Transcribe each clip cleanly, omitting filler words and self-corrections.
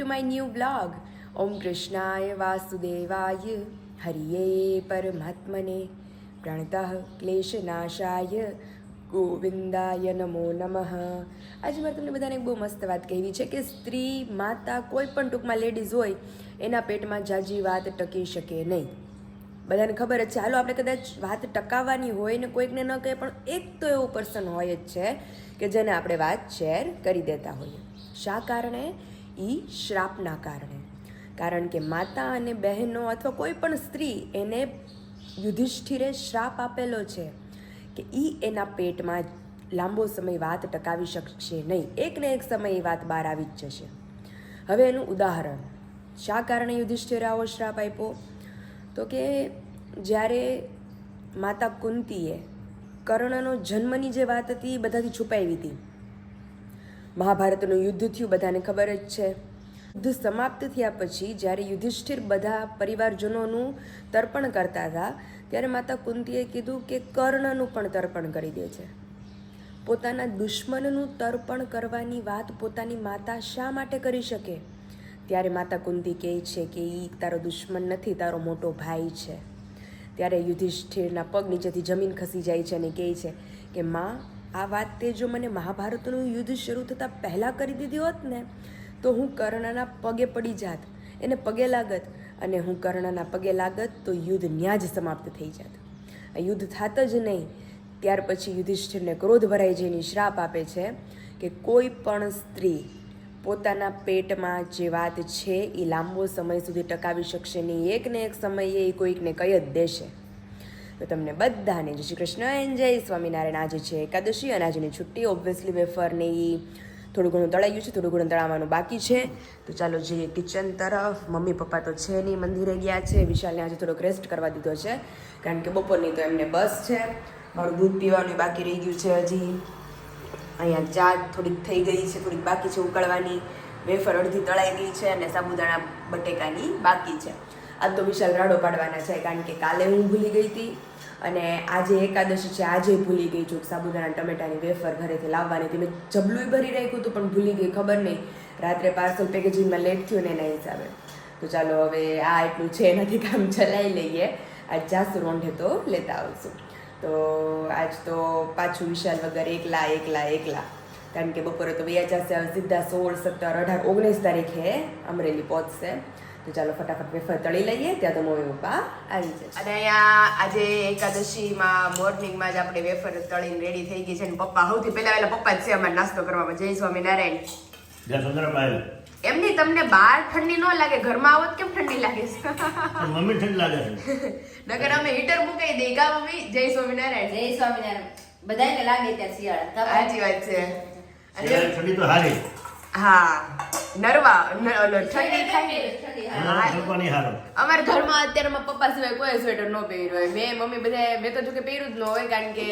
to my new vlog. Om Krishnaya Vasudevaya Hariye Paramatmane Pranatah Kleshanashaya ગોવિંદાય નમો નમઃ. આજે મારે તમને બધાને એક બહુ મસ્ત વાત કહેવી છે કે સ્ત્રી, માતા, કોઈ પણ ટૂંકમાં લેડીઝ હોય એના પેટમાં જાજી વાત ટકી શકે નહીં. બધાને ખબર જ છે. હાલો આપણે કદાચ વાત ટકાવવાની હોય ને કોઈકને ન કહે, પણ એક તો એવું પર્સન હોય જ છે કે જેને આપણે વાત શેર કરી દેતા હોઈએ. શા કારણે? શ્રાપના કારણે. કારણ કે માતા અને બહેનો અથવા કોઈ પણ સ્ત્રી એને યુધિષ્ઠિરે શ્રાપ આપેલો છે કે એના પેટમાં લાંબો સમય વાત ટકાવી શકશે નહીં. એક ને એક સમય એ વાત બહાર આવી જ જશે. હવે એનું ઉદાહરણ, શા કારણે યુધિષ્ઠિરે આવો શ્રાપ આપ્યો? તો કે જ્યારે માતા કુંતીએ કર્ણનો જન્મની જે વાત હતી એ બધાથી છુપાવી હતી. મહાભારતનું યુદ્ધ થયું, બધાને ખબર જ છે. યુદ્ધ સમાપ્ત થયા પછી જ્યારે યુધિષ્ઠિર બધા પરિવારજનોનું તર્પણ કરતા હતા ત્યારે માતા કુંતીએ કીધું કે કર્ણનું પણ તર્પણ કરી દે છે. પોતાના દુશ્મનનું તર્પણ કરવાની વાત પોતાની માતા શા માટે કરી શકે? ત્યારે માતા કુંતી કહે છે કે એ તારો દુશ્મન નથી, તારો મોટો ભાઈ છે. ત્યારે યુધિષ્ઠિરના પગ નીચેથી જમીન ખસી જાય છે અને કહે છે કે માં, આ વાત તે જો મને મહાભારતનું યુદ્ધ શરૂ થતાં પહેલાં કરી દીધી હોત ને તો હું કર્ણના પગે પડી જાત, એને પગે લાગત, અને હું કર્ણના પગે લાગત તો યુદ્ધ ન્યા જ સમાપ્ત થઈ જાત. આ યુદ્ધ થાત જ નહીં. ત્યાર પછી યુધિષ્ઠિરને ક્રોધ ભરાઈ જઈને શ્રાપ આપે છે કે કોઈ પણ સ્ત્રી પોતાના પેટમાં જે વાત છે એ લાંબો સમય સુધી ટકાવી શકશે નહીં. એક ને એક સમયે એ કોઈકને કહી જ દેશે. તો તમને બધાને જય શ્રી કૃષ્ણ એન્ડ જય સ્વામિનારાયણ. આજે છે એકાદશી અને આજની છુટ્ટી. ઓબ્વિયસલી વેફરને એ થોડું ઘણું તળાયું છે, થોડું ઘણું તળાવવાનું બાકી છે. તો ચાલો જઈએ કિચન તરફ. મમ્મી પપ્પા તો છે નહીં, મંદિરે ગયા છે. વિશાલને આજે થોડોક રેસ્ટ કરવા દીધો છે કારણ કે બપોરની તો એમને બસ છે. મારું દૂધ પીવાનું બાકી રહી ગયું છે હજી. અહીંયા ચા થોડીક થઈ ગઈ છે, થોડીક બાકી છે ઉકળવાની. વેફર અડધી તળાઈ ગઈ છે અને સાબુદાણા બટેકાની બાકી છે. આજ તો વિશાલ રાડો પાડવાના છે કારણ કે કાલે હું ભૂલી ગઈ હતી અને આજે એકાદશી છે, આજે ભૂલી ગઈ છું. સાબુદાણા ટમેટાની વેફર ઘરેથી લાવવાની હતી. મેં જબલું ભરી રાખ્યું હતું પણ ભૂલી ગઈ, ખબર નહીં. રાત્રે પાર્સલ પેકેજિંગમાં લેટ થયું ને એના હિસાબે. તો ચાલો હવે આ એટલું છે એનાથી કામ ચલાવી લઈએ. આજ જાસુ રોંઢે તો લેતા આવશું. તો આજ તો પાછું વિશાલ વગર એકલા કારણ કે બપોરે તો વ્યા જશે. સીધા 16, 17, 18, 19 તારીખે અમરેલી પહોંચશે. તો ચાલો ફટાફટ વેફર તળી લઈએ, ત્યાં તો મમ્મી પપ્પા આવી જશે. અને અહીંયા આજે એકાદશીમાં મોર્નિંગમાં જ આપણે વેફર તળીને રેડી થઈ ગઈ છે. અને પપ્પા સૌથી પહેલા પપ્પા જ છે અમારે નાસ્તો કરવામાં. જય સ્વામિનારાયણ. એમની તમને બહાર ઠંડી ન લાગે, ઘરમાં આવો કેમ ઠંડી લાગે છે? મમ્મી ઠંડી લાગે છે. નકર અમે હીટર મૂકાઈ દઈ કા મમ્મી? જય સ્વામિનારાયણ. જય સ્વામિનારાયણ. બધાને લાગે ત્યાં શિયાળા. સાચી વાત છે. ઠંડી તો હારી. હા, નરવા ઠંડી થાય. અમારા ઘરમાં અત્યારે પપ્પા સિવાય કોઈ સ્વેટર ન પહેર્યું હોય. મમ્મી બધા મેં તો જો કે પહેર્યું જ ન હોય કારણ કે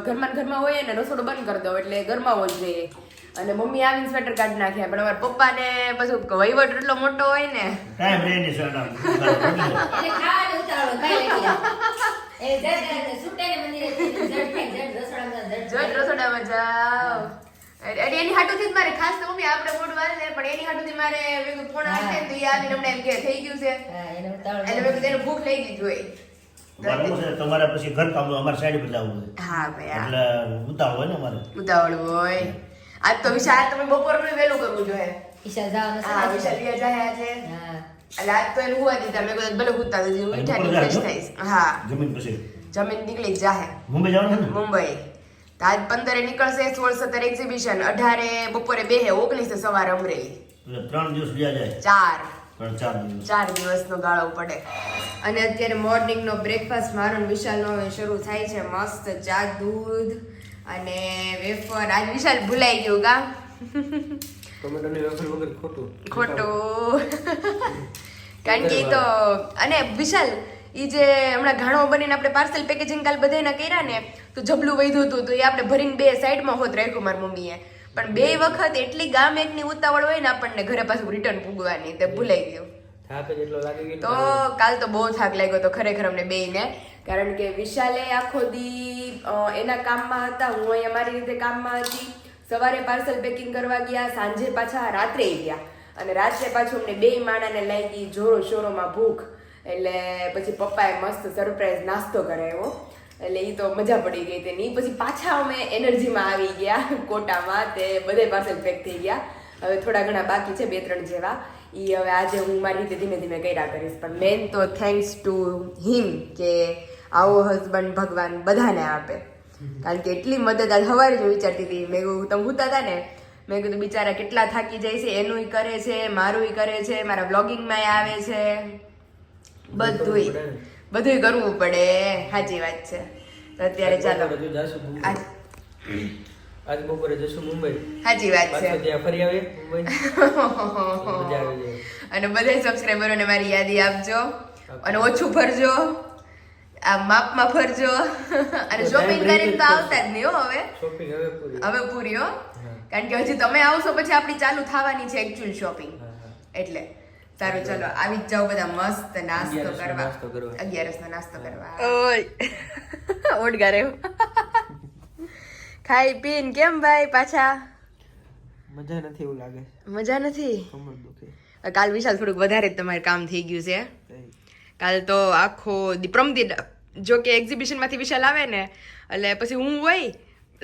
ઘરમાં હોય ને રસોડું બંધ કરી દો એટલે ગરમાવો જ જોઈએ. અને મમ્મી આવીને સ્વેટર કાઢી નાખ્યા. પણ અમારા પપ્પાને પછી વહીવટ એટલો મોટો હોય ને રસોડામાં જાવ. એની હાટુથી જ મારે ખાસ તો મમ્મી આપણે મોઢું વાળે પણ એની હાટુથી મારે પોણા હશે તો એ આવીને હમણાં એમ કે થઈ ગયું છે એટલે એને ભૂખ લઈ ગઈ હોય. તમારે પછી ઘર કામ અમારે સાઈડ પર જવું હોય. હા ભાઈ, એટલે ઉતાવળ હોય ને અમારે. ઉતાવળ હોય. આજ તો વિશાલ તમે બપોરનું વહેલું કરવું જોઈએ. ઈશા જવાનું છે. હા, વિશાલ જાય આજે. હા, એટલે આજ તો એને હુવા દીધા. મેં કીધું ભલે હુતા તો મીઠાની ફ્રેશ થઈશ. હા, જમીન પછી જમીન નીકળી જાહે. મુંબઈ જવાનું છે ને? મુંબઈ તો આજ 15 નીકળશે, 16, 17 એક્ઝિબિશન, 18 બપોરે 2, 19 સવારે અમરેલી. 3 દિવસ ગયા જાય. 4 દિવસનો ગાળો પડે. અને અત્યારે મોર્નિંગનો બ્રેકફાસ્ટ મારો ને વિશાલનો શરૂ થાય છે. મસ્ત ચા, દૂધ અને વેફર. આજ વિશાલ ભૂલાઈ ગયું કા ટોમેટોની વેફર વગર ખોટું કારણ કે તો. અને વિશાલ એ જે હમણાં ઘાણો બનીને આપણે પાર્સલ પેકેજિંગ કાલ બધાના કર્યા ને તો જબલું વધ્યું હતું તો એ આપણે ભરીને 2 સાઈડમાં હોત રાખ્યું મારી મમ્મીએ. પણ 2 વખત એટલી ગામ એકની ઉતાવળ હોય ને આપણને ઘરે પાછું રિટર્ન પૂગવાની, તે ભૂલાઈ ગયું. તો કાલ તો બહુ થાક લાગ્યો તો ખરેખર અમને બેયને. કારણ કે વિશાલે આખો દી એના કામમાં હતા, હું અહીંયા મારી રીતે કામમાં હતી. સવારે પાર્સલ પેકિંગ કરવા ગયા, સાંજે પાછા રાત્રે ગયા. અને રાત્રે પાછું અમને 2 માણાને લાગી જોરો શોરોમાં ભૂખ, એટલે પછી પપ્પાએ મસ્ત સરપ્રાઈઝ નાસ્તો કરાવ્યો, એટલે એ તો મજા પડી ગઈ હતી. ને પછી પાછા અમે એનર્જીમાં આવી ગયા કોટામાં, તે બધે પાર્સલ પેક થઈ ગયા. હવે થોડા ઘણા બાકી છે 2-3 જેવા, એ હવે આજે હું મારી રીતે ધીમે ધીમે કર્યા કરીશ. પણ મેન તો થેન્ક્સ ટુ હિમ કે આવો હસબન્ડ ભગવાન બધાને આપે, કારણ કે એટલી મદદ આજ સવારે જ વિચારતી હતી. મેં કહ્યું તમે હુતા હતા ને, મેં કીધું બિચારા કેટલા થાકી જાય છે, એનું કરે છે, મારું કરે છે, મારા બ્લોગિંગમાં આવે છે, બધુંય કરવું પડે. સાચી વાત છે. તો અત્યારે ચાલો આજ બપોરે જશું મુંબઈ. સાચી વાત છે. ત્યાં ફરી આવીએ મુંબઈ. મજા આવી જાય. અને બધા સબસ્ક્રાઈબરોને મારી યાદી આપજો અને ઓછું ફરજો, આ માપમાં ફરજો અને શોપિંગ કરીને તો આવતા જ નહીં હો. હવે શોપિંગ હવે પૂરી હો, કારણ કે હજી તમે આવશો પછી આપણી ચાલુ થવાની છે એકચ્યુઅલ શોપિંગ. એટલે સારું ચલો આવી જ જાઓ બધા મસ્ત નાસ્તો કરવા, 11નો નાસ્તો કરવા. ઓય ઓડગા રહ્યો ખાઈ પીને. કેમ ભાઈ પાછા મજા નથી એવું લાગે? મજા નથી? કમર દુખે. કાલ વિશાલ થોડુંક વધારે જ તમારે કામ થઈ ગયું છે. કાલ તો આખો પ્રમદી, જો કે એક્ઝિબિશન માંથી વિશાલ આવે ને એટલે પછી હું હોય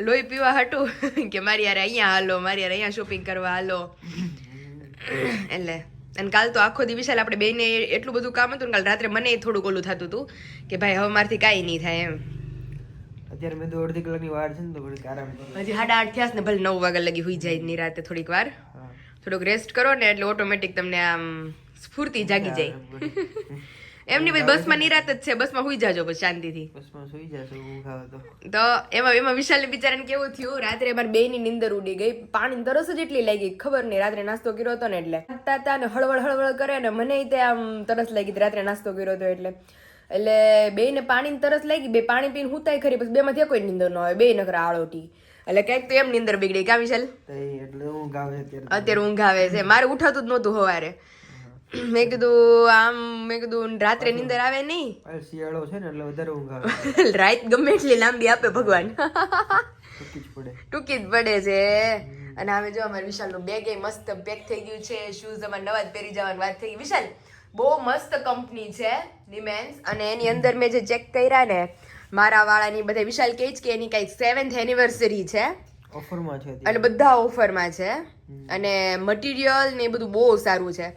લોહી પીવા હટું કે મારી યાર અહીંયા હાલો, મારી યાર અહીંયા શોપિંગ કરવા હાલો. એટલે અને કાલ તો આખો દી વિશાલ આપણે બેને એટલું બધું કામ હતું ને કાલ રાત્રે મને થોડુંક ઓલું થતું હતું કે ભાઈ હવે મારથી કાંઈ નહીં થાય એમ. અત્યારે મેં તો અડધી કલાકની વાર છે ને તો ઘડીક આરામ કરો. હજી 8:30 થયા ને, ભલે 9 વાગ્યા લગી હુઈ જાય ની રાતે થોડીક વાર. થોડોક રેસ્ટ કરો ને એટલે ઓટોમેટિક તમને આમ સ્ફૂર્તિ જાગી જાય. એમની પછી બસમાં નિરાત જ છે, બસમાં હુઈ જાજો પછી શાંતિથી. બસમાં સુઈ જશે ઊંઘ આવે તો એમાં વિશાલને બિચારાને કેવું થયું, રાત્રે અમારે બેયની નીંદર ઉડી ગઈ. પાણી તરસ જ એટલી લાગી, ખબર નહીં, રાત્રે નાસ્તો કર્યો હતો ને એટલે ને હળવળ કરે ને મને તે આમ તરસ લાગી રાત્રે નાસ્તો કર્યો હતો એટલે બેયને પાણીની તરસ લાગી. બે પાણી પીને હુતાય ખરી, પછી બેમાંથી કોઈ નીંદર ન આવે, બે નકરા આળોટી. એટલે કંઈક તો એમ નીંદર બગડી. કા વિશાલ? એટલે ઊંઘ આવે અત્યારે ઊંઘ આવે છે. મારે ઉઠાતું જ નહોતું સવારે. મેં કીધું રાત્રે નીંદર આવે નહીં, શિયાળો છે ને એટલે વધારે ઊંઘ આવે. રાત ગમે એટલી લાંબી આપે ભગવાન, ટૂંકી જ પડે છે. અને હવે જો અમારે વિશાલનું બેગ મસ્ત પેક થઈ ગયું છે, શૂઝ અમારે નવા જ પહેરી જવાની વાત થઈ ગઈ. વિશાલ બહુ મસ્ત કંપની છે નિમેન્સ, અને એની અંદર મેં જે ચેક કર્યા ને મારા વાળાની બધા, વિશાલ કહે છે કે એની કંઈક 7th એનિવર્સરી છે, ઓફરમાં છે અને બધા ઓફરમાં છે, અને મટીરિયલ ને એ બધું બહુ સારું છે.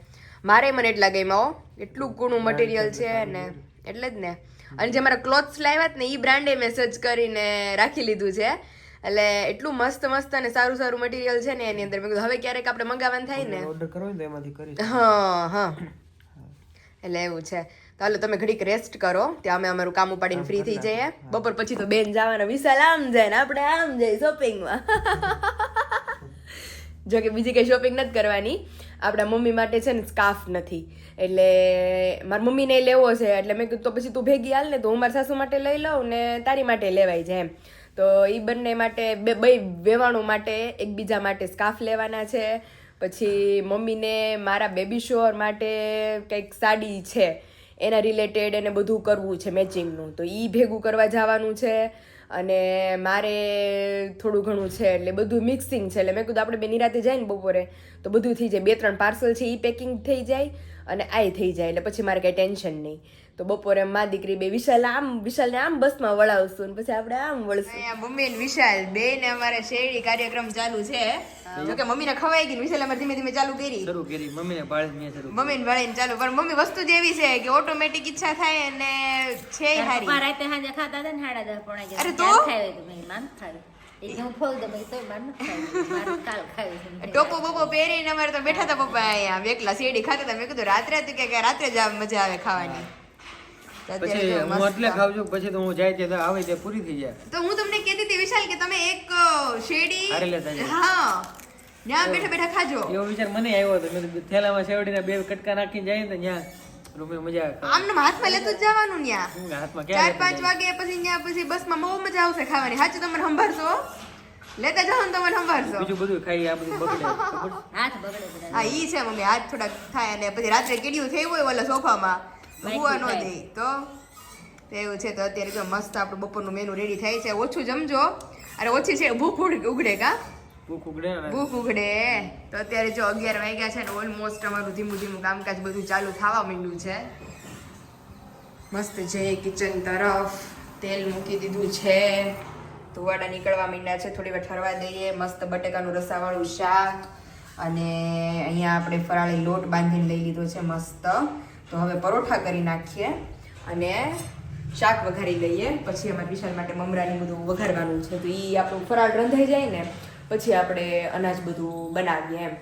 મને એટલા ગમ્યા, એટલું કૂણું મટીરિયલ છે ને, એટલે જ ને. અને જે મારા ક્લોથ્સ લાવ્યા ને એ બ્રાન્ડે મેં સર્ચ કરીને રાખી લીધું છે, એટલે એટલું મસ્ત અને સારું મટીરિયલ છે ને એની અંદર. મેં કીધું હવે ક્યારેક આપણે મંગાવવાનું થાય ને, ઓર્ડર કરો ને તો એમાંથી કરી. હા એટલે એવું છે. તો હાલો તમે ઘડીક રેસ્ટ કરો, ત્યાં અમે અમારું કામ ઉપાડીને ફ્રી થઈ જઈએ. બપોર પછી તો બેન જવાના, વિશાલ આમ જાય ને આપણે આમ જઈએ શોપિંગમાં. જો કે બીજી કઈ શોપિંગ નથી કરવાની. આપણા મમ્મી માટે છે ને સ્કાર્ફ નથી, એટલે મારી મમ્મીને લેવો છે. એટલે મેં કીધું તો પછી તું ભેગી હાલ ને, તો હું મારા સાસુ માટે લઈ લઉં ને તારી માટે લેવાય જાય એમ. તો એ બંને માટે બે વેવાણું માટે એકબીજા માટે સ્કાર્ફ લેવાના છે. પછી મમ્મીને મારા બેબી શોર માટે કંઈક સાડી છે એના રિલેટેડ એને બધું કરવું છે મેચિંગનું, તો એ ભેગું કરવા જવાનું છે. અને મારે થોડું ઘણું છે, એટલે બધું મિક્સિંગ છે. એટલે મેં કીધું આપણે બે નિરાતે જાય ને બપોરે તો બધું થઈ જાય. 2-3 પાર્સલ છે એ પેકિંગ થઈ જાય અને આ થઈ જાય, એટલે પછી મારે કંઈ ટેન્શન નહીં. તો બપોરે મા દીકરી બે વિશાલને આમ બસમાં વળાવશું ને પછી આપણે આમ વળશું. અહીંયા મમ્મી ને વિશાલ બે ને અમારે શેરડી કાર્યક્રમ ચાલુ છે. જોકે મમ્મીને ખવાઈ ગઈ, વિશાલ અમારે ધીમે ધીમે ચાલુ કરી. મમ્મીને ભાળીને ચાલુ, પણ મમ્મી વસ્તુ જ એવી છે કે ઓટોમેટિક ઈચ્છા થાય અને છે હારી. રાતે સાંજે ખાતા હતા ને 10:30 અરે તો ખાય તો મેં માન ખાય હું ફોલ દે તો માન ખાય કાલ ખાય. ટોપો બોપો પહેરીને અમારે તો બેઠા હતા પપ્પા અહીંયા વેકલા શેરડી ખાતા હતા. મેં કીધું રાત્રે કે રાત્રે જ મજા આવે ખાવાની. પછી હું એટલે ખાવ છું, પછી તો હું જાય ત્યાં આવે તે પૂરી થઈ જાય. તો હું તમને કહેતી હતી વિશાલ કે તમે એક શેરડી હારે લેતા જાઓ. હા ત્યાં બેઠા ખાજો. એવો વિચાર મને આવ્યો હતો. મેં થેલામાં શેરડીના 2 કટકા નાખીને જાય ને ત્યાં રૂમે મજા આવે. આમને હાથમાં લેતું જ જવાનું ત્યાં હાથમાં 4-5 વાગે પછી ત્યાં પછી બસમાં બહુ મજા આવશે ખાવાની. સાચું તમને સંભાળશો, લેતા જાઓ ને તમને સંભાળશો. બીજું બધું ખાઈ આ બધું બગડે, હાથ બગડે બધા. હા ઈ છે મમ્મી, હાથ થોડાક થાય અને પછી રાત્રે કીડ્યું થયું હોય ઓલા સોફામાં હુવા ન દે તો એવું છે. તો અત્યારે તો મસ્ત આપણું બપોરનું મેનુ રેડી થાય છે. ઓછું જમજો, અરે ઓછી છે ભૂખ ઉગડે કા ભૂખ ઉગડે ને ભૂખ ઉઘડે તો અત્યારે જો 11 વાગ્યા છે ને ઓલમોસ્ટ અમારું ધીમું ધીમું કામકાજ બધું ચાલુ થવા માંડ્યું છે. મસ્ત છે કિચન તરફ તેલ મૂકી દીધું છે, ધુવાડા નીકળવા માંડ્યા છે, થોડી વાર ઠરવા દઈએ. મસ્ત બટેકાનું રસાવાળું શાક અને અહીંયા આપણે ફરાળી લોટ બાંધીને લઈ લીધો છે મસ્ત. તો હવે પરોઠા કરી નાખીએ અને શાક વઘારી લઈએ. પછી અમારે વિશાલ માટે મમરાની બધું વઘારવાનું છે, તો એ આપણું ફરાળ રંધાઈ જાય ને પછી આપણે અનાજ બધું બનાવીએ એમ.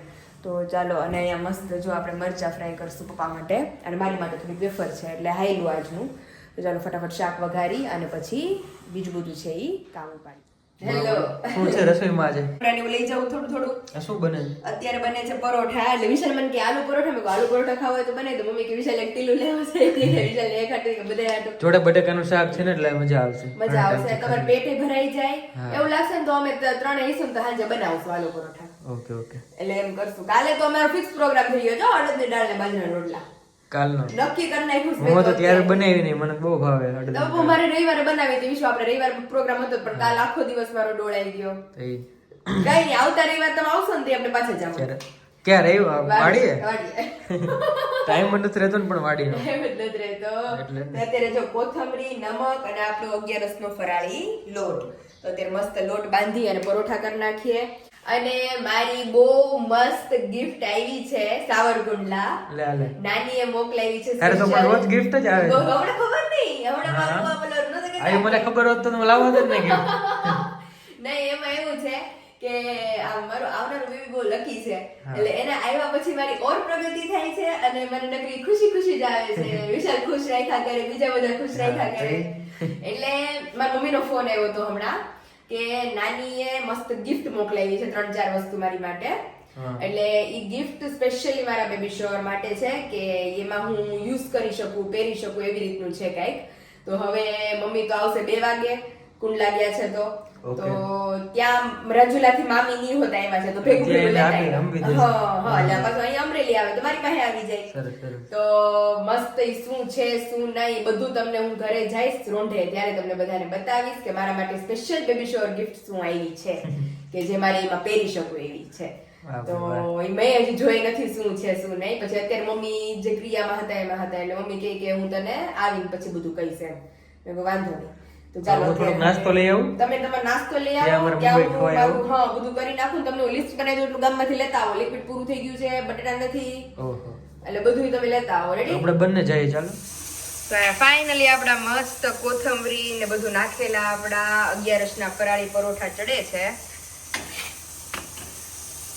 તો ચાલો, અને અહીંયા મસ્ત જો આપણે મરચાં ફ્રાય કરશું પપ્પા માટે અને મારી માટે થોડીક વેફર છે એટલે હાઈલું આજનું. તો ચાલો ફટાફટ શાક વઘારી અને પછી બીજું બધું છે એ કામ ઉપાડી. હેલો, શું છે રસોઈમાં આજે? હું લઈ જાઉં થોડું થોડું. આ શું બને? અત્યારે બને છે પરોઠા. એટલે વિશાલ મને કે આલુ પરોઠા, મેં આલુ પરોઠા ખાવા હોય તો બને. તો મમ્મી કે વિશાલ એક ટીલું લેવું છે, વિશાલ એક હાટું કે બધા હાટું જોડે બટેકાનું શાક છે ને એટલે મજા આવશે. મજા આવશે, તમારે પેટે ભરાઈ જાય એવું લાગશે ને તો અમે ત્રણે ઈસું તો સાંજે બનાવશું આલુ પરોઠા. ઓકે ઓકે, એટલે એમ કરશું. કાલે તો અમારો ફિક્સ પ્રોગ્રામ થઈ ગયો છે અડદની દાળ ને બાજરાના રોટલા. કાલનો નક્કી કરી નાખ્યું. હું તો ત્યારે બનાવી નહીં, મને બહુ ભાવે. તો મારે રવિવારે બનાવી હતી વિશ્વ, આપણે રવિવારે પ્રોગ્રામ હતો પણ કાલ આખો દિવસ મારો ડોળાઈ ગયો. કઈ નહીં, આવતા રવિવાર તમે આવશો ને તે આપણે પાછા જાવ. ક્યાં રહ્યું? વાડીએ વાડીએ ટાઈમ નથી રહેતો ને, પણ વાડીનો એમ જ નથી રહેતો. અત્યારે જો કોથમરી, નમક અને આપણો 11 નો ફરાળી લોટ. તો અત્યારે મસ્ત લોટ બાંધી અને પરોઠા કરી નાખીએ. અને મારી બહુ મસ્ત ગિફ્ટ આવી છે સાવરકુંડલા. લે લે, નાનીએ મોકલાવી છે. અરે તો પણ રોજ ગિફ્ટ જ આવે. હમણાં ખબર નહીં, હમણાં મારું આ પેલો નતો કે આ મને ખબર હોત તો હું લાવવા જ ને ગિફ્ટ. નહીં, એમાં એવું છે કે આ મારો આવનારો બેબી બહુ લકી છે, એટલે એને આવ્યા પછી મારી ઓર પ્રગતિ થાય છે અને મને નકરી ખુશી ખુશી જ આવે છે. વિશાલ ખુશ રાખ્યા કરે, બીજા બધા ખુશ રાખ્યા કરે. એટલે મારા મમ્મીનો ફોન આવ્યો હતો હમણાં કે નાનીએ મસ્ત ગિફ્ટ મોકલાવી છે 3-4 વસ્તુ મારી માટે. એટલે ઈ ગિફ્ટ સ્પેશિયલી મારા બેબી શોર માટે છે કે એમાં હું યુઝ કરી શકું, પહેરી શકું એવી રીતનું છે કંઈક. તો હવે મમ્મી તો આવશે 2 વાગે, કુંડલા ગયા છે તો ત્યાં રાજુલાથી મામી ની હોતા આવ્યા છે તો ભેગું ભેગું લેતા આવ્યા. હા, એટલે પાછું અહીંયા અમરેલી આવે તો મારી પાસે આવી જાય. તો મસ્ત ઈ શું છે શું નહીં બધું તમને હું ઘરે જઈશ રોંઢે ત્યારે તમને બધાને બતાવીશ કે મારા માટે સ્પેશિયલ બેબી શોર ગિફ્ટ શું આવી છે કે જે મારે એમાં પહેરી શકું એવી છે. તો મેં હજી જોઈ નથી શું છે શું નહીં. પછી અત્યારે મમ્મી જે ક્રિયામાં હતા એમાં હતા એટલે મમ્મી કહે કે હું તને આવીને પછી બધું કહીશ એમ. મેં વાંધો નહીં. તો ચાલો નાસ્તો લઈ આવું, તમે તમારો નાસ્તો લઈ આવો કે આવું હા બધું કરી નાખું. તમને લિસ્ટ બનાવી દઉં એટલું ગામમાંથી લેતા આવો. લિક્વિડ પૂરું થઈ ગયું છે, બટેટા નથી, એટલે બધું તમે લેતા આવો. રેડી? આપણે બંને જઈએ. ચાલો તો ફાઇનલી આપડા મસ્ત કોથમરી ને બધું નાખેલા આપડા 11 ના ફરાળી પરોઠા ચડે છે.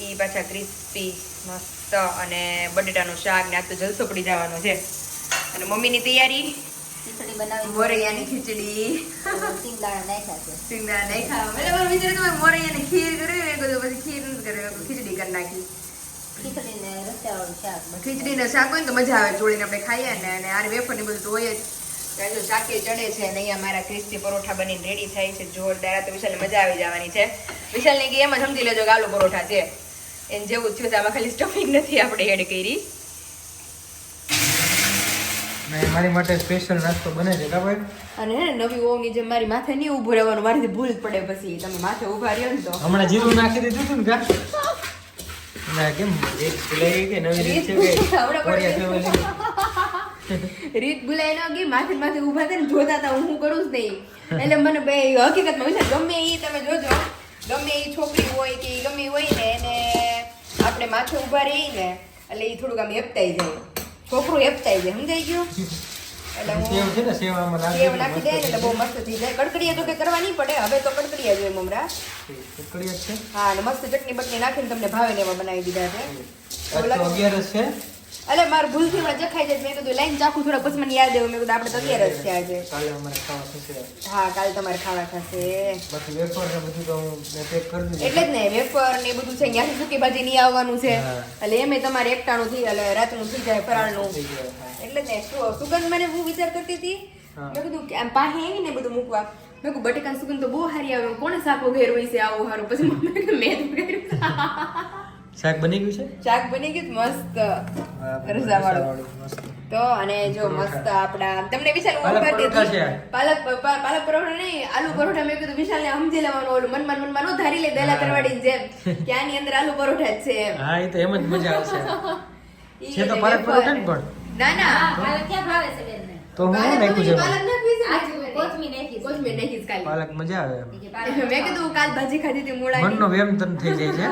ઈ પાછા ક્રિસ્પી મસ્ત અને બટેટાનું શાક ને આ તો જલસો પડી જવાનો છે. અને મમ્મીની તૈયારી ખીચડી બનાવી, મોરૈયાની ખીચડી, સિંગદાણા નાખ્યા છે. સિંગદાણા નહીં ખાવા. એટલે મારો વિચાર તો મોરૈયાની ખીર કરી ને બધું, પછી ખીર નથી કરી, ખીચડી કરી નાખી. ખીચડી ને રસાવાળું શાક. ખીચડીનું શાક હોય ને તો મજા આવે, ચોળીને આપણે ખાઈએ ને. અને આ વેફર ને બધું તો હોય જ. જો શાકે ચડે છે અને અહીંયા મારા ક્રિસ્પી પરોઠા બનીને રેડી થાય છે જોરદાર. તો વિશાલને મજા આવી જવાની છે. વિશાલને કે એમ જ સમજી લેજો કે આલુ પરોઠા છે એને જેવું થયું છે. આમાં ખાલી સ્ટફિંગ નથી આપણે એડ કરી. મારી માટે સ્પેશિયલ નાસ્તો બને છે કા ભાઈ. અને હે નવી ઓવની જેમ મારી માથે નહીં ઊભું રહેવાનું, મારાથી ભૂલ પડે. પછી તમે માથે ઊભા રહ્યો ને તો હમણાં જીરું નાખી દીધું હતું ને કા. ના કેમ એક ભૂલાઈ ગઈ નવી રીત છે કે રીત ભૂલાઈ ન ગઈ. માથે માથે ઊભા થઈને જોતા હતા હું કરું જ નહીં. એટલે મને બે હકીકતમાં વિચાર ગમે એ તમે જોજો, ગમે એ છોકરી હોય કે ગમે હોય ને એને આપણે માથે ઊભા રહીએ ને એટલે એ થોડુંક આમ હેપતાઈ જાય, છોકરું હેપતાઈ જાય. સમજાઈ ગયું? એટલે સેવ છે ને, સેવ આમાં સેવ નાખી દે એટલે બહુ મસ્ત થઈ જાય. કડકડીયા તો કે કરવા નહીં પડે, હવે તો કડકડીયા જોઈએ મમરા. કડકડીયા છે. હા, અને મસ્ત ચટણી બટણી નાખીને તમને ભાવે ને એવા બનાવી દીધા છે. આ તો 11 છે. અલે માર ભૂલથી હમણાં જખાઈ જાય. મેં કીધું લાઈન ચાખું થોડા પછી મને યાદ આવ્યું. મેં કીધું આપણે તો 11 જ થયા છે. કાલે અમારે ખાવા થશે. હા, કાલે તમારે ખાવા થશે. બાકી વેફર ને બધું તો હું પેક કરી દીધું. એટલે જ ને વેફર ને બધું છે. ત્યાંથી સૂકી ભાજી નહીં આવવાનું છે. એટલે એમે તમારે એકટાણું થઈ એટલે રાતનું થઈ જાય ફરાળનું. એટલે જ ને સુગંધ મને હું વિચાર કરતી હતી. મેં કીધું કે આમ પાસે આવી ને બધું મૂકવા. મેં કીધું બટેકાની સુગંધ તો બહુ સારી આવે. કોને શાક વઘેર હોય છે આવું સારું? પછી મેં શાક બની ગયું છે. શાક બની ગયું મસ્ત રસાવાળું. તો અને જો મસ્ત આપડા તમને વિશાલ હું પાલક ઉભા પરોઠા હતી. છે. પાલક પરોઠા નહીં, આલુ પરોઠા. મેં કીધું વિશાલ ને સમજી લેવાનું, ઓલું મનમાં નો ધારી લે દલા તરવાડી જેમ કે આની અંદર આલુ પરોઠા જ છે એમ. હા એ તો એમ જ મજા આવશે ઈ છે તો એટલે પાલક પરોઠા ને વેફર. પણ ના ના હા, પાલક ક્યાં ભાવે છે બેનને? તો હું પાલક નાખ્યું છે પાલક નાખવી છે ને? આજ કોથમીર નાખી છે. કોથમીર નાખી છે કાલે. પાલક મજા આવે એ કે પાલક મેં કીધું કાલ ભાજી ખાધી હતી મૂળાની. મનનો વેમ તન થઈ જાય છે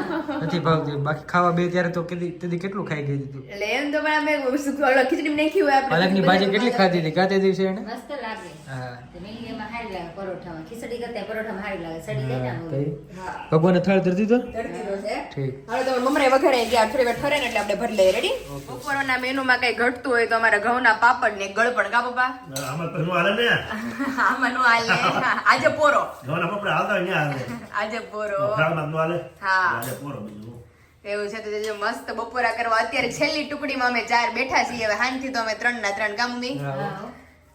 નથી ભાવતી બાકી ખાવા બે ત્યારે તો તેથી કેટલું ખાઈ ગઈ હતી તું એટલે એમ તો પણ અમે ખીચડી નાખી હોય આપણે. પાલકની ભાજી કેટલી ખાધી હતી કાતે દિવસે એને મસ્ત લાગે. હા તો મેં કીધું એમાં હારી લાગે પરોઠામાં. ખીચડી કરતા પરોઠામાં હારી લાગે. સડી જાય ને આમ. હા. ભગવાને થળ ધરી દીધો તળી દીધો છે. ઠીક હવે તો મમરા વઘારે ગયા થોડી વાર ઠરે ને એટલે આપણે ભરી લઈએ. રેડી? બપોરના મેનુમાં કઈ ઘટતું હોય તો અમારા ઘઉંના પાપડ ને ગળપણ કા પપ્પા? આમાં પછી હાલે ને આમાં નો હાલે. આજે પોરો. ઘઉંના પપડા હાલતા હોય ત્યાં હાલે આજે પોરો. ફ્રાળમાં નો હાલે હા. આજે પૂરો બીજું એવું છે તો જો મસ્ત બપોરા કરવા અત્યારે છેલ્લી ટુકડીમાં અમે 4 બેઠા છીએ. હવે હાંજથી તો અમે 3 ના 3 કામ મી.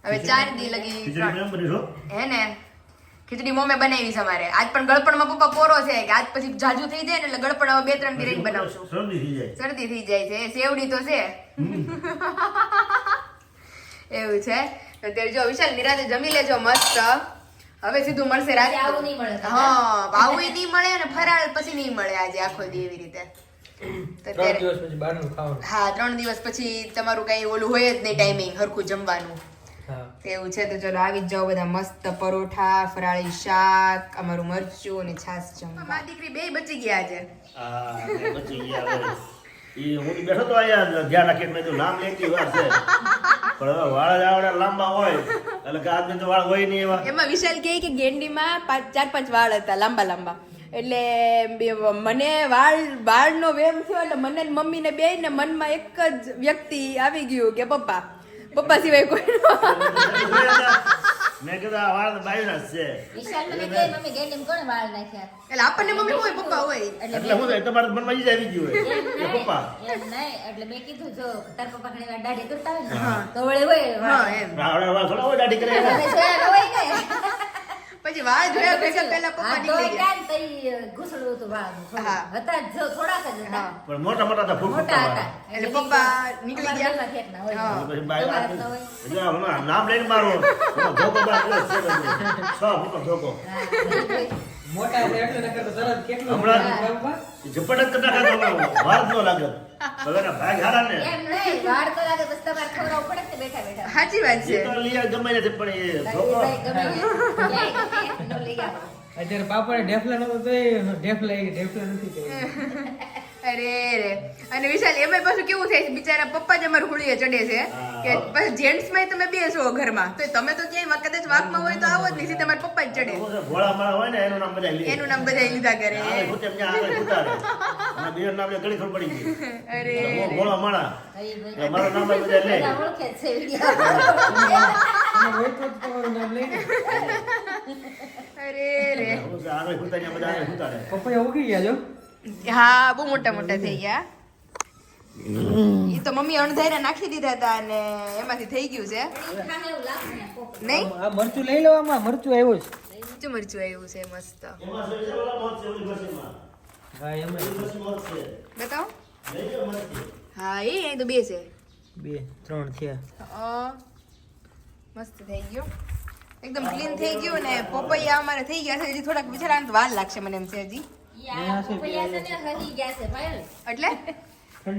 હવે 4 દી લગી ખીચડી કેમ બની છો હે ને ખીચડી મોમે બનાવી છે અમારે. આજ પણ ગળપણમાં પપ્પા પોરો છે કે આજ પછી જાજુ થઈ જાય ને એટલે ગળપણ હવે 2-3 દી રહીને બનાવશું. શરદી થઈ જાય શરદી થઈ જાય છે. સેવડી તો છે. એવું છે તો ત્યારે જો વિશાલ નિરાતે જમી લેજો મસ્ત. હવે સીધું મળશે રાતે. આજે આવું નહીં મળે. હા આવું નહીં મળે અને ફરાળ પછી નહીં મળે આજે આખો દી એવી રીતે. તો 3 ત્યારે દિવસ પછી બહારનું ખાવાનું હા 3 દિવસ પછી તમારું કઈ ઓલું હોય જ નહીં ટાઈમિંગ હરખું જમવાનું. હા એવું છે તો ચલો આવી જ જાઓ બધા મસ્ત પરોઠા ફરાળી શાક અમારું મરચું અને છાશ જમવા. મારી દીકરી બે બચી ગયા આજે. હા મેં બચી ગયા હવે ઈ હું બેઠો તો અહીંયા ધ્યાન રાખીને મેં કીધું નામ લેતી વાર છે પણ હવે વાળ જ આવડા લાંબા હોય એટલે કે આદમી તો વાળ હોય નહીં એવા એમાં વિશાલ કહે કે ગેંડીમાં 4-5 વાળ હતા લાંબા લાંબા એટલે મને વાળનો વેમ થયો એટલે મને ને મમ્મીને બેયને મનમાં એક જ વ્યક્તિ આવી ગયું કે પપ્પા સિવાય કોઈ મેં કીધું આ વાળ બાયુના જ છે વિશાલ મને કહે મમ્મી ગેંડીમાં કોણે વાળ નાખ્યા? એટલે આપણને મમ્મી હોય પપ્પા હોય. એટલે હું તમારા મનમાં ઈ જ આવી ગયું હોય એમ કે નહીં, પપ્પા એમ નહીં. એટલે મેં કીધું જો તાર પપ્પા ઘણી વાર દાઢી કરતા હોય ને તો વળી હોય હા વાળ. એમ આવડા વાળ થોડા હોય દાઢી કરે તમે જોયા ન હોય ને? પછી વાળ જોયા ભેગા પહેલા પપ્પા હા, નીકળી તો ગયા. ક્યાં તઈ ઘૂસડું હતું વાળનું થોડું. હા. હતા જ જો થોડાક જ હતા. પણ મોટા મોટા તો ફૂટ મોટા હતા. એટલે પપ્પા નીકળી ગયા. અમારા ઘરમાં ફેંકના હોય. હા. પછી બાય તમારા તો હોય. જો હમણાં નામ લઈને મારો ધોકો બાર પ્લસ છે બધું 6 ફૂટનો ધોકો હા, મોટા એટલે નકર તો તરત કેટલું હમણાં બાપા ઝપટ જ કરી નાખા વાર ન લાગે હવે ભાગ હારા ને એમ નહીં, વાળ તો લાગે બસ તમારે ખવડાવવું પડે ને બેઠા બેઠા. સાચી વાત એ છે. તો લઈ ગમે નથી પણ એ ધોકો ભાઈ ગમે તે. ક્યાંય ગમે તે, નો લઈ આવો. અત્યારે પાપડે ઢેફલા નતો તો ઢેફલા નથી તો અરે રે અને વિશાલ એમાં પાછું કેવું થાય છે બિચારા પપ્પા જ અમારું હુળીએ ચડે છે કે પછી જેન્ટ્સ માં તમે બે છો ઘરમાં તો તમે તો ક્યાંય કદાચ વાકમાં હોય તો આવો જ નહીં સીધા તમારા પપ્પા જ ચડે. ભોળા માળા હોય ને એનું નામ બધા લે એનું નામ બધા લીધા કરે. આવે ભૂતે ત્યાં આગળ ભૂતારે અને બીજું નામ ઘણી ખબર પડી ગઈ અરે હું ભોળા માળા ભાઈ, એટલે મારું નામ બધા લે બધા ઓળખે જ છે વિડીયો. અને હોય તો જ તમારું નામ લઈને અરે રે હું તો આગળ ભૂતારી બધા આગળ ભૂતારે પપ્પા ઉગી ગયા જો હા બહુ મોટા મોટા થઈ ગયા. એ તો મમ્મી અણધાર્યા નાખી દીધા હતા અને એમાંથી થઈ ગયું છે ખાને એવું લાગશે ને કોક. નહીં આ મરચું લઈ લેવામાં મરચું આવ્યું છે ઊંચું મરચું આવ્યું છે મસ્ત. એમાં સડી જવાલા મોત છે ઓલી મશીનમાં હા એમ ઓલી મશીન મોત છે બતાવો. લઈ જાઓ મરચી હા એ અહીં તો બે છે. 2 3 થયા મસ્ત થઈ ગયું એકદમ ક્લીન થઈ ગયું ને પપૈયા અમારે થઈ ગયા છે હજી થોડાક બિચારાને તો વાર લાગશે મને એમ છે હજી ઈ આ પપૈયા છે ને હહી ગયા છે પાયલ. એટલે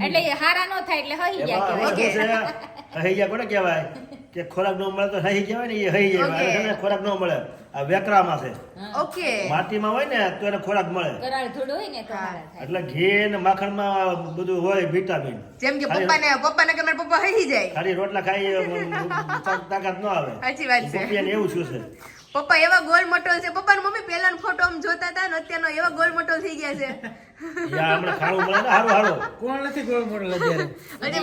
એટલે એ હારા નો થાય એટલે હહી ગયા એમાં કહેવાય. શું છે હઈ ગયા કોને કહેવાય કે ખોરાક ન મળે તો હઈ કહેવાય ને એ હઈ જાય Okay. અને તમને ખોરાક ન મળે આ વેકરામાં છે ઓકે માટીમાં હોય ને તો એને ખોરાક મળે કરાળ થોડું હોય ને તો હારા થાય. એટલે ઘી ને માખણમાં બધું હોય વિટામિન જેમ કે પપ્પાને કે મારા પપ્પા હઈ જાય ખાલી રોટલા ખાઈ તાકાત ન આવે સાચી વાત છે. પપિયાને એવું શું છે પપ્પા એવા ગોલ મોટલ છે પપ્પાની મમ્મી પહેલાનો ફોટો આમ જોતા હતા ને અત્યારનો એવા ગોલ મોટલ થઈ ગયા છે યા હમણાં ખાણું મળે ને હારું હારું કોણ નથી ગોળ મોડલ અત્યારે અને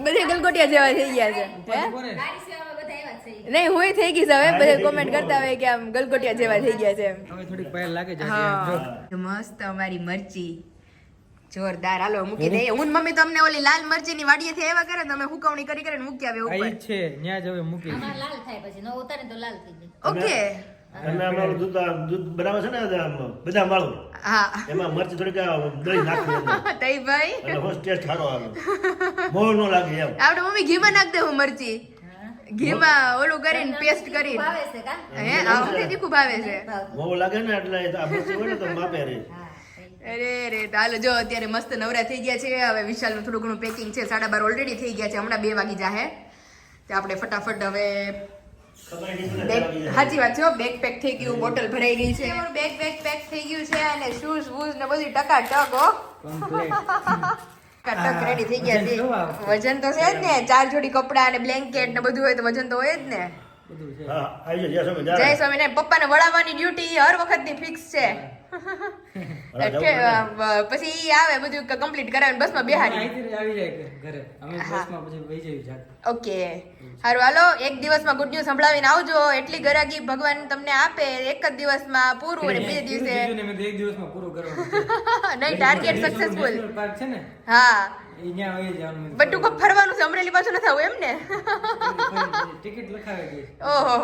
બધે ગલગોટિયા જેવા થઈ ગયા છે હે કોને તારી સેવામાં બધા એવા જ છે. નહીં હું થઈ ગઈ છે હવે બધે કોમેન્ટ કરતા હોય કે આમ ગલગોટિયા જેવા થઈ ગયા છે એમ. હવે થોડીક પાયલ લાગે છે હા મસ્ત અમારી મરચી જોરદાર હાલો મૂકી દઈએ હું ને મમ્મી તમને ઓલી લાલ મરચી ની વાડીએ થી આવ્યા કરે ને તમે હુકવણી કરી કરીને મૂકી આવે આ ઉપર ઈ જ છે ન્યા જ હવે મૂકી આમાં લાલ થાય પછી ન ઉતારે તો લાલ થઈ જાય. ઓકે અને આમાં દૂધ બનાવે છે ને બદામ વાળું, હા એમાં મરચી થોડીક દહીં નાખી દે તઈ ભાઈ એટલે હોશ ટેસ્ટ સારો આવે, મોર ન લાગે એમ. આપણે મમ્મી ઘીમાં નાખ દેવું મરચી, ઘીમાં ઓલું કરીને પેસ્ટ કરીને. ભાવે છે કા? હે આવું તીખું ભાવે છે. મોર લાગે ને એટલે આ મરચી હોય ને તો માપે રે. અરે રે ચાલો જો અત્યારે મસ્ત નવરા થઈ ગયા છે. હવે વિશાલનું થોડું ઘણું પેકિંગ છે, 12:30 ઓલરેડી થઈ ગયા છે, હમણાં 2 વાગી જાહે. તો આપણે ફટાફટ હવે સાચી વાત છે, બેગ પેક થઈ ગયું, બોટલ ભરાઈ ગઈ છે, બેગ પેક થઈ ગયું છે અને શૂઝ વૂઝ ને બધું ટકાટક હો ટક રેડી થઈ ગયા છે. વજન તો છે જ ને, 4 જોડી કપડા અને બ્લેન્કેટ ને બધું હોય તો વજન તો હોય જ ને. હા આવી જય સ્વામી જય સ્વામિનારાયણ. પપ્પાને વળાવવાની ડ્યુટી હર વખતની ફિક્સ છે. પછી ઈ આવે બધું કમ્પ્લીટ કરાવીને બસમાં બેહાડી. આવી જાય ઘરે, અમે બસમાં પછી વહી જઈએ જાતે. ઓકે હારું હાલો, એક દિવસમાં ગુડ ન્યૂઝ સંભળાવીને આવજો. એટલી ગરાગી ભગવાન તમને આપે, એક જ દિવસમાં પૂરું અને બીજે દિવસે મેં એક દિવસમાં પૂરું કરવાનું નહીં, ટાર્ગેટ સક્સેસફુલ. પાર્ક છે ને હા અહીંયા વહી જવાનું. બટ ટૂંક ફરવાનું છે, અમરેલી પાછું નથી આવું એમ ને? ટિકિટ લખાવી ગઈ. ઓહો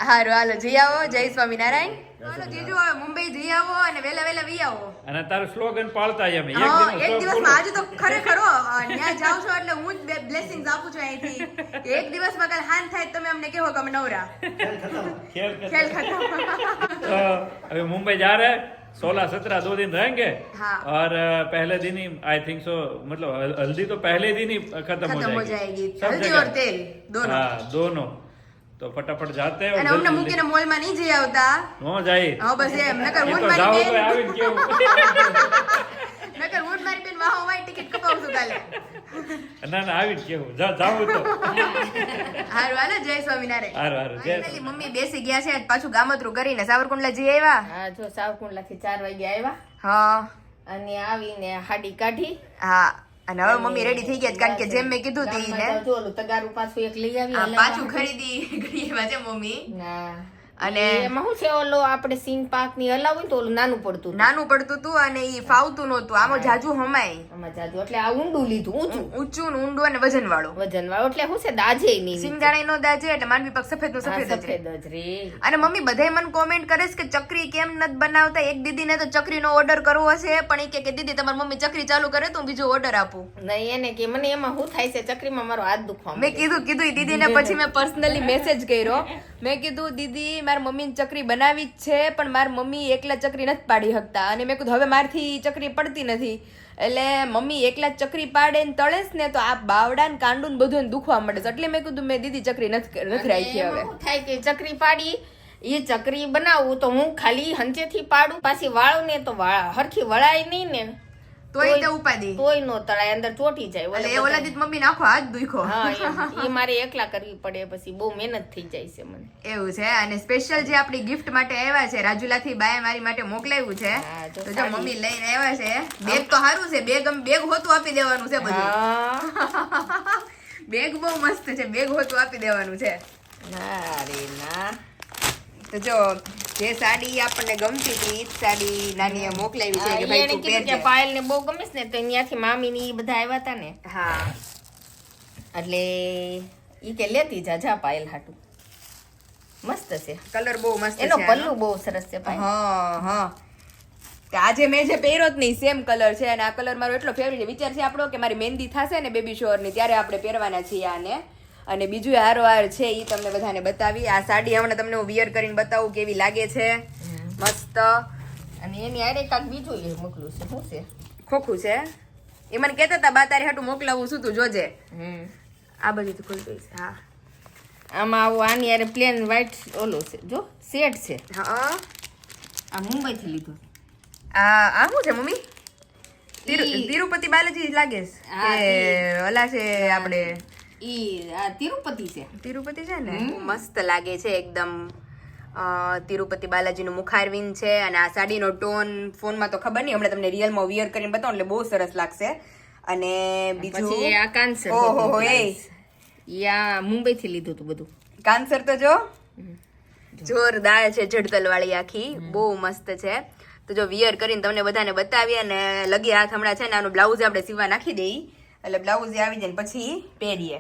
હારું હાલો જઈ આવો. જય સ્વામિનારાયણ. હાલો જીજુ હવે મુંબઈ જઈ આવો અને વેલા વેલા વી આવો. અને તારું સ્લોગન પાળતા જ અમે હા એક દિવસમાં. આજે તો ખરેખર હો, ત્યાં જાવ છો એટલે હું જ બ્લેસિંગ્સ આપું છું અહીંથી. એક દિવસમાં કાલ હાન થાય તમે અમને કહો કે અમે નવરા. खेल ખેલ ખતમ. तो अभी मुंबई जा रहे हैं, 16-17 2 दिन रहेंगे. हाँ. और पहले दिन ही आई थिंक सो, मतलब हल्दी तो पहले दिन ही खत्म हो हो जाएगी. सब हल्दी जगह. और तेल दोनों. हाँ दोनों. तो फटाफट जाते हैं. અને અમને મૂકીને મોલમાં નહીં જઈ આવતા. નો જાય. હા બસ એમ. નકર એ હું તો મારી જાવ તો બેન આવીને કેવું. નકર હું મારી બેન વાહો વાય ટિકિટ કપાવશું કાલે. ના ના આવીને કેવું. જાવું તો. હારું હાલો જય સ્વામિનારાયણ. હારું જય. Finally મમ્મી બેસી ગયા છે પાછું ગામતરું કરીને. સાવરકુંડલા જઈ આવ્યા. હા જો સાવરકુંડલાથી 4 વાગે આવ્યા હા અને આવીને હાડી કાઢી. હા અને હવે મમ્મી રેડી થઈ ગયા છે, કારણ કે જેમ મેં કીધું હતું ઈ ને ગામમાં જો ઓલું તગારું પાછું એક લઈ આવી. આ પાછું ખરીદી કરી એવા છે મમ્મી. ના અને એમાં શું છે ઓલો આપણે સિંગ પાક ની હલાવું ને તો ઓલું નાનું પડતું નાનું પડતું હતું અને ઈ ફાવતું નહોતું. આમાં જાજુ હમાય આમાં જાજુ એટલે આ ઊંડું લીધું, ઊંચું ઊંચું ને ઊંડું અને વજન વાળું. વજન વાળું એટલે શું છે દાજે નહીં. સિંગદાણા નો દાજે એટલે માંડવી પાક સફેદ નું સફેદ જ રહે. સફેદ જ રે. અને મમ્મી બધાય મને કોમેન્ટ કરે છે કે ચકરી કેમ નથી બનાવતા. એક દીદીને તો ચકરીનો ઓર્ડર કરવો છે, પણ ઈ કે દીદી તમારી મમ્મી ચકરી ચાલુ કરે તો હું બીજો ઓર્ડર આપું. નહીં એને કે મને એમાં શું થાય છે ચકરીમાં મારો હાથ દુખવા મેં કીધું ઈ દીદીને પછી મેં પર્સનલી મેસેજ કર્યો. મેં કીધું દીદી મારી મમ્મીને ચકરી બનાવી જ છે, પણ મારી મમ્મી એકલા ચકરી નથી પાડી શકતા. અને મેં કીધું હવે મારથી ચકરી પડતી નથી. એટલે મમ્મી એકલા ચકરી પાડે ને તળે ને તો આ બાવડા ને કાંડું ને બધું દુખવા મળે છે. એટલે મેં કીધું મેં દીદી ચકરી નથી રાખી. હવે શું થાય કે ચકરી પાડી એ ચકરી બનાવું તો હું ખાલી હંચેથી પાડું, પાછી વાળું ને તો હરખી વળાય નહીં ને તોય તે ઉપાડી તોય નો તળાય, અંદર ચોટી જાય. એટલે એ ઓલા દીદ મમ્મી નાખો હાથ દુખો. હા એ મારે એકલા કરવી પડે, પછી બહુ મહેનત થઈ જાય છે મને. એવું છે. અને સ્પેશિયલ જે આપણી ગિફ્ટ માટે આવ્યા છે રાજુલાથી બાએ મારી માટે મોકલાવ્યું છે. હા, જો તો જો મમ્મી લઈને આવ્યા છે. બેગ તો સારું છે, બેગ હોતું આપી દેવાનું છે બધું. હા બેગ બહુ મસ્ત છે, બેગ હોતું આપી દેવાનું છે. ના રે ના. તો જો જે સાડી આપણને ગમતી હતી ઈ જ સાડી નાનીએ મોકલાવી છે કે ભાઈ એને તું કીધું કે પહેરજે. પાયલ ને બહુ ગમે છે ને તો ત્યાંથી મામી ને ઈ બધા આવ્યા હતા ને હા એટલે ઈ કે લેતી જા પાયલ હાટું. મસ્ત છે કલર બહુ મસ્ત છે એનો આનો. પલ્લુ બહુ સરસ છે પાયલ. હા હા કે આજે મેં જે પહેર્યો જ નહીં સેમ કલર છે અને આ કલર મારો એટલો ફેવરેટ છે. વિચાર છે આપણો કે મારી મહેંદી થશે ને બેબી શોર ની ત્યારે આપણે પહેરવાના છીએ આને. અને બીજું હારોહાર છે ઈ તમને બધાને બતાવી. આ સાડી હમણાં તમને હું વિયર કરીને બતાવું કેવી લાગે છે. મસ્ત. અને એની આરે કાક બીજું એ મોકલું છે. શું છે? ખોખું છે. એ મને કહેતા હતા બા તારી હાટું મોકલાવું છું તું જોજે. આ બધું તો ખુલતું છે. હા આમાં આવું આની આરે પ્લેન વ્હાઈટ ઓલું છે જો સેટ છે. હા આ મુંબઈ થી લીધું. આ શું છે મમ્મી? તિરુપતિ બાલાજી લાગે છે હા, કે ઓલા છે આપણે ઈ આ તિરુપતિ છે. તિરુપતિ છે ને મસ્ત લાગે છે એકદમ. તિરુપતિ બાલાજીનું મુખારવિન છે. અને આ સાડીનો ટોન ફોનમાં તો ખબર નહીં, હમણાં તમને રિયલમાં વિયર કરીને બતાવું એટલે બહુ સરસ લાગશે. અને બીજું પછી આ કાનસર. ઓહો એ યા મુંબઈ થી લીધું હતું બધું. કાનસર તો જો જોરદાર છે, જડતલ વાળી આખી બહુ મસ્ત છે. તો જો વિયર કરીને તમને બધાને બતાવીએ અને લગી હાથ હમણાં છે ને આનું બ્લાઉઝ આપણે સીવા નાખી દઈએ એટલે બ્લાઉઝ આવી જાય ને પછી પહેરીએ.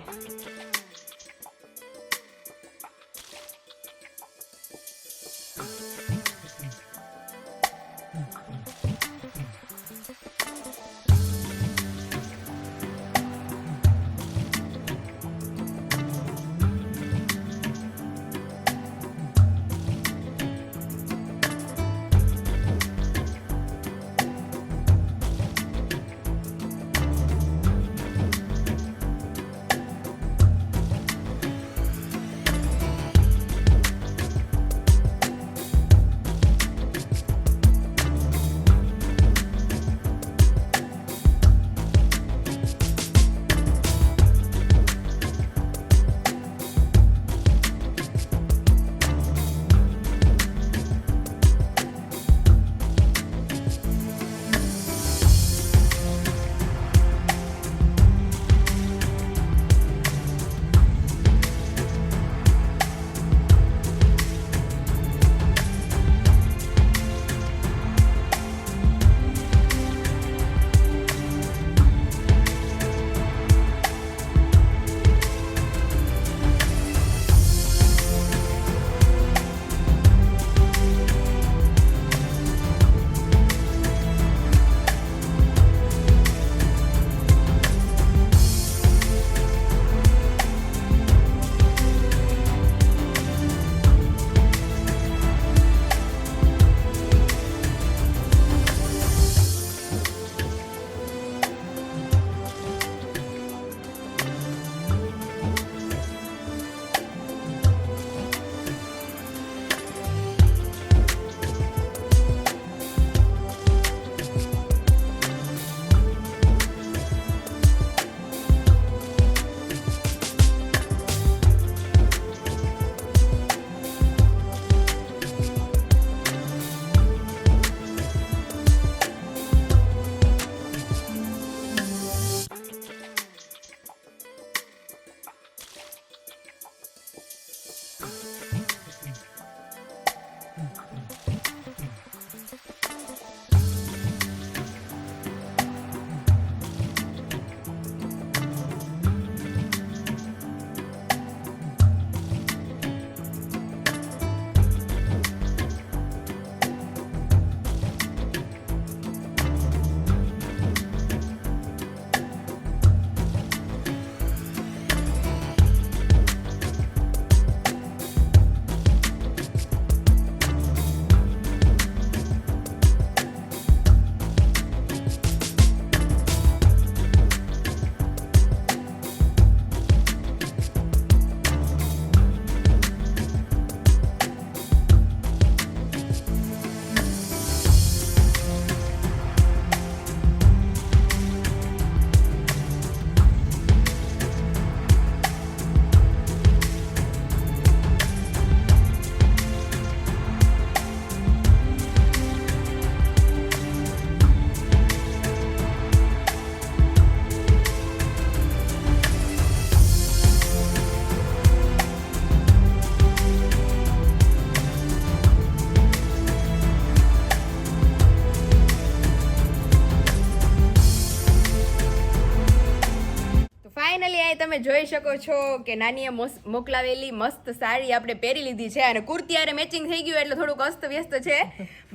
ફાઇનલી આ તમે જોઈ શકો છો કે નાનીએ મોકલાવેલી મસ્ત સાડી આપણે પહેરી લીધી છે અને કુર્તી આરે મેચિંગ થઈ ગયું એટલે થોડુંક અસ્ત વ્યસ્ત છે.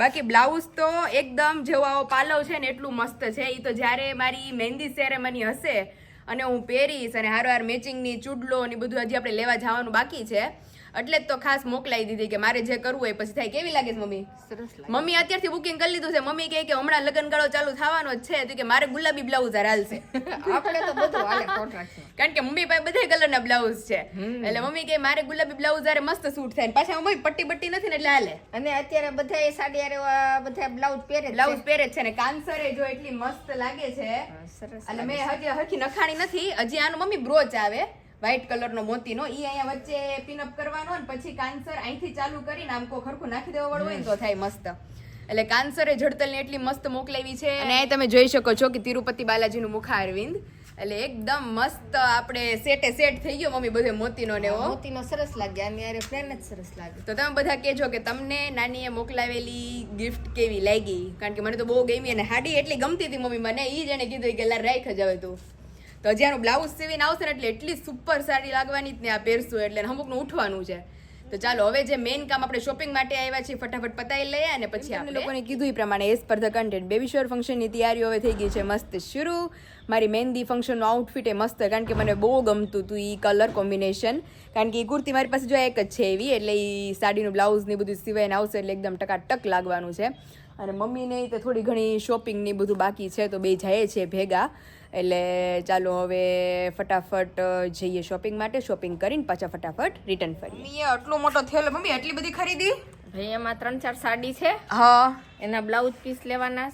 બાકી બ્લાઉઝ તો એકદમ જેવો આવો પાલવ છે ને એટલું મસ્ત છે. એ તો જ્યારે મારી મહેંદી સેરેમની હશે અને હું પહેરીશ અને હારો હાર મેચિંગની ચૂડલો ને બધું હજી આપણે લેવા જવાનું બાકી છે એટલે જ તો ખાસ મોકલાવી દીધી કે મારે જે કરવું હોય પછી થાય. કેવી લાગે છે મમ્મી? સરસ લાગે. મમ્મી અત્યારથી બુકિંગ કરી લીધું છે. મમ્મી કહે કે હમણાં લગ્નગાળો ચાલુ થવાનો જ છે તો કે મારે ગુલાબી બ્લાઉઝ હાલશે. આપણે તો બધું હાલે કોન્ટ્રાક્ટ. કારણ કે મમ્મી પાસે બધા કલરના બ્લાઉઝ છે એટલે મમ્મી કે મારે ગુલાબી બ્લાઉઝ આરે મસ્ત સૂટ થાય. પાછા મમ્મી પટ્ટી બટ્ટી નથી ને એટલે હાલે. અને અત્યારે બધા સાડી આરે બધા બ્લાઉઝ પહેરે જ બ્લાઉઝ પહેરે જ છે ને કાંસરે જો એટલી મસ્ત લાગે છે. સરસ અને મેં હજી હરખી નખાણી નથી. હજી આનું મમ્મી બ્રોચ આવે વ્હાઈટ કલરનો મોતીનો ઈ અહીંયા વચ્ચે પિનઅપ કરવાનો અને પછી કાંસર અહીંથી ચાલુ કરીને આમ કો ખરખું નાખી દેવા વાળું હોય ને તો થાય મસ્ત. એટલે કાંસરે જડતલની એટલી મસ્ત મોકલાવી છે. અને અહીં તમે જોઈ શકો છો કે તિરુપતિ બાલાજીનું મુખા અરવિંદ એટલે એકદમ મસ્ત આપણે સેટ થઈ ગયો મમ્મી બધે મોતીનો ને એવો. મોતીનો સરસ લાગે અને યાર પ્લેન જ સરસ લાગે. તો તમે બધા કહેજો કે તમને નાનીએ મોકલાવેલી ગિફ્ટ કેવી લાગી. કારણ કે મને તો બહુ ગમી અને હાડી એટલી ગમતી હતી મમ્મી મને. ઈ જ એને કીધું કે લાર રાખ જ હવે તું. તો હજી આનું બ્લાઉઝ સીવીને આવશે ને એટલે એટલી સુપર સાડી લાગવાની જ ને આ પહેરશું એટલે અમુકનું ઉઠવાનું છે. તો ચાલો હવે જે મેઇન કામ આપણે શોપિંગ માટે આવ્યા છીએ ફટાફટ પતાવી લઈએ અને પછી આપણે લોકોને કીધું એ પ્રમાણે as per the content baby શોર ફંક્શનની તૈયારીઓ હવે થઈ ગઈ છે મસ્ત શરૂ. મારી મહેંદી ફંક્શનનું આઉટફિટ એ મસ્ત કારણ કે મને બહુ ગમતું હતું એ કલર કોમ્બિનેશન. કારણ કે એ કુર્તી મારી પાસે જો એક જ છે એવી એટલે એ સાડીનું બ્લાઉઝ ને બધું સિવાયને આવશે એટલે એકદમ ટકાટક લાગવાનું છે. અને મમ્મીને તો થોડી ઘણી શોપિંગ ને બધું બાકી છે તો બે જાય છે ભેગા. એટલે ચાલો હવે ફટાફટ જઈએ શોપિંગ માટે. શોપિંગ કરીને પાછા ફટાફટ રિટર્ન ફરીએ. મમ્મીએ આટલો મોટો થયેલો મમ્મી આટલી બધી ખરીદી? ભાઈ એમાં 3-4 સાડી છે. હા એના બ્લાઉઝ પીસ લેવાના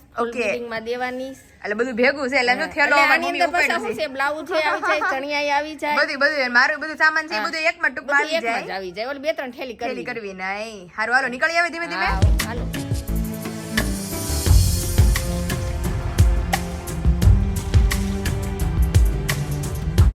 માં દેવાની એટલે બધું ભેગું છે એટલે એનો થેલો મમ્મી ઉપાડી છે. બ્લાઉઝ આવી જાય, ચણિયા આવી જાય, બધું મારું બધું સામાન છે બધું એકમાં ટૂંકમાં આવી જાય. આવી જાય. ઓલી 2-3 થેલી કરવી નહીં. હારું હાલો નીકળી આવે ધીમે ધીમે. હાલો.